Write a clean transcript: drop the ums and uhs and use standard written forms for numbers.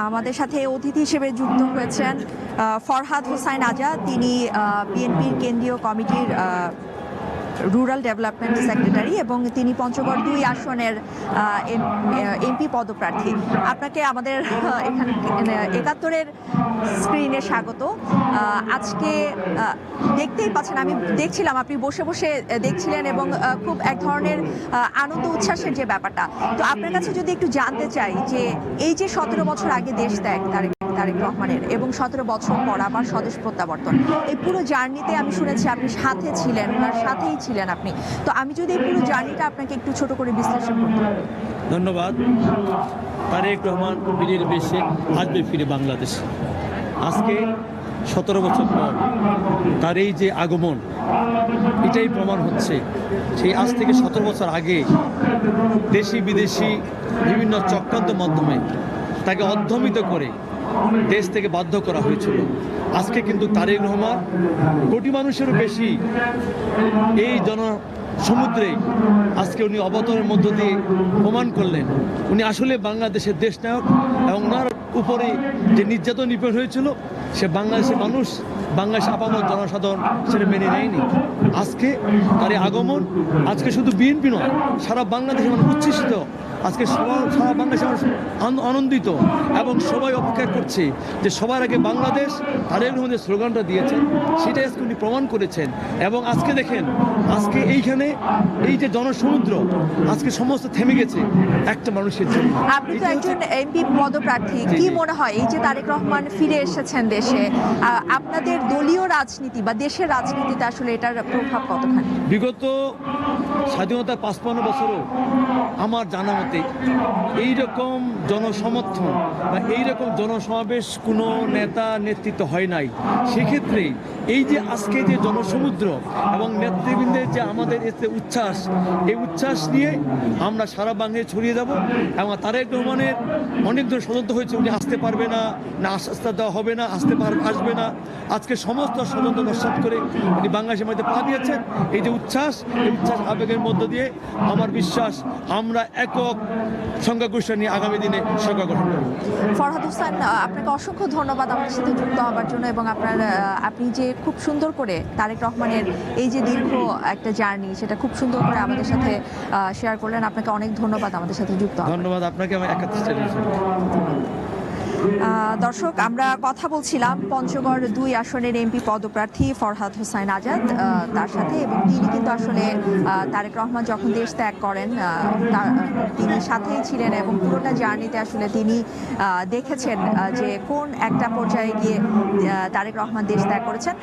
আমাদের সাথে অতিথি হিসেবে যুক্ত হয়েছেন ফরহাদ হোসাইন আজাদ। তিনি বিএনপির কেন্দ্রীয় কমিটির রুরাল ডেভেলপমেন্ট সেক্রেটারি এবং তিনি পঞ্চগড় 2 আসনের এমপি পদপ্রার্থী। আপনাকে আমাদের এখানে 71-এর স্ক্রিনে স্বাগত। আজকে দেখতেই পাচ্ছেন, আমি দেখছিলাম আপনি বসে বসে দেখছিলেন এবং খুব এক ধরনের আনন্দ উচ্ছ্বাসের যে ব্যাপারটা। তো আপনার কাছে যদি একটু জানতে চাই যে এই যে 17 বছর আগে দেশ ত্যাগ তারেক রহমানের এবং 17 বছর পর আবার স্বদেশ প্রত্যাবর্তন, এই পুরো জার্নিতে আমি শুনেছি আপনি সাথে ছিলেন, ওনার সাথেই ছিলেন আপনি। তো আমি যদি এই পুরো জার্নিটা আপনাকে একটু ছোট করে বিশ্লেষণ করতে। ধন্যবাদ। তারেক রহমান বীরের বেশে আসবে ফিরে বাংলাদেশ। আজকে 17 বছর পর তার এই যে আগমন, এটাই প্রমাণ হচ্ছে সেই আজ থেকে 17 বছর আগে দেশি বিদেশি বিভিন্ন চক্রান্ত মাধ্যমে তাকে অধ্যমিত করে দেশ থেকে বাধ্য করা হয়েছিল। আজকে কিন্তু তারেক রহমান কোটি মানুষেরও বেশি এই সমুদ্রে আজকে উনি অবতরণের মধ্য দিয়ে প্রমাণ করলেন উনি আসলে বাংলাদেশের দেশ নায়ক, এবং ওনার উপরে যে নির্যাতন নিপীড়ন হয়েছিল সে বাংলাদেশের মানুষ, বাংলাদেশ আপামর জনসাধারণ সেটা মেনে নেয়নি। আজকে তার এই আগমন আজকে শুধু বিএনপি নয়, সারা বাংলাদেশের মানুষ উচ্ছ্বসিত। আজকে সারা বাংলাদেশের মানুষ আনন্দিত এবং সবাই অপেক্ষা করছে যে সবার আগে বাংলাদেশ। তারেক রহমানের স্লোগানটা দিয়েছেন, সেটাই আজকে উনি প্রমাণ করেছেন। এবং আজকে দেখেন, আজকে এইখানে এই যে জনসমুদ্র আজকে সমস্ত থেমে গেছে একটা মানুষের জন্য। আপনি তো একজন এমপি পদপ্রার্থী, কি মনে হয় এই যে তারেক রহমান ফিরে এসেছেন দেশে, আপনাদের দলীয় রাজনীতি বা দেশের রাজনীতিতে আসলে এটার প্রভাব কতখানি? বিগত স্বাধীনতার 55 বছরও আমার জানা মতে এইরকম জনসমর্থন বা এইরকম জনসমাবেশ কোনো নেতা নেতৃত্ব হয় নাই। সেক্ষেত্রে এই যে আজকে যে জনসমুদ্র এবং নেতৃবৃন্দের যে আমাদের এতে উচ্ছ্বাস, এই উচ্ছ্বাস নিয়ে আমরা সারা বাংলায় ছড়িয়ে যাব। এবং তারেক রহমানের অনেক জন ষড়যন্ত্র হয়েছে, উনি আসতে পারবে না, আশ্বাস দেওয়া হবে না, আসবে না। আজকে সমস্ত ষড়যন্ত্র নস্যাৎ করে উনি বাংলাদেশের মধ্যে পা দিয়েছেন। এই যে উচ্ছ্বাস, এই উচ্ছ্বাস আবেগের মধ্য দিয়ে আমার বিশ্বাস আমরা একক সংখ্যাগরিষ্ঠ নিয়ে আগামী দিনে সরকার গঠন করব। ফরহাদ হোসেন, আপনাকে অসংখ্য ধন্যবাদ আমাদের সাথে যুক্ত হওয়ার জন্য এবং আপনি যে খুব সুন্দর করে তারেক রহমানের এই যে দীর্ঘ একটা জার্নি সেটা খুব সুন্দর করে আমাদের সাথে শেয়ার করলেন। আপনাকে অনেক ধন্যবাদ আমাদের সাথে যুক্ত হওয়ার। ধন্যবাদ আপনাকে। আমার 71 চ্যানেল। দর্শক, আমরা কথা বলছিলাম পঞ্চগড় 2 আসনের এমপি পদপ্রার্থী ফরহাদ হোসাইন আজাদ তার সাথে, এবং তিনি কিন্তু আসলে তারেক রহমান যখন দেশ ত্যাগ করেন তিনি সাথেই ছিলেন এবং পুরোটা জার্নিতে আসলে তিনি দেখেছেন যে কোন একটা পর্যায়ে গিয়ে তারেক রহমান দেশ ত্যাগ করেছেন।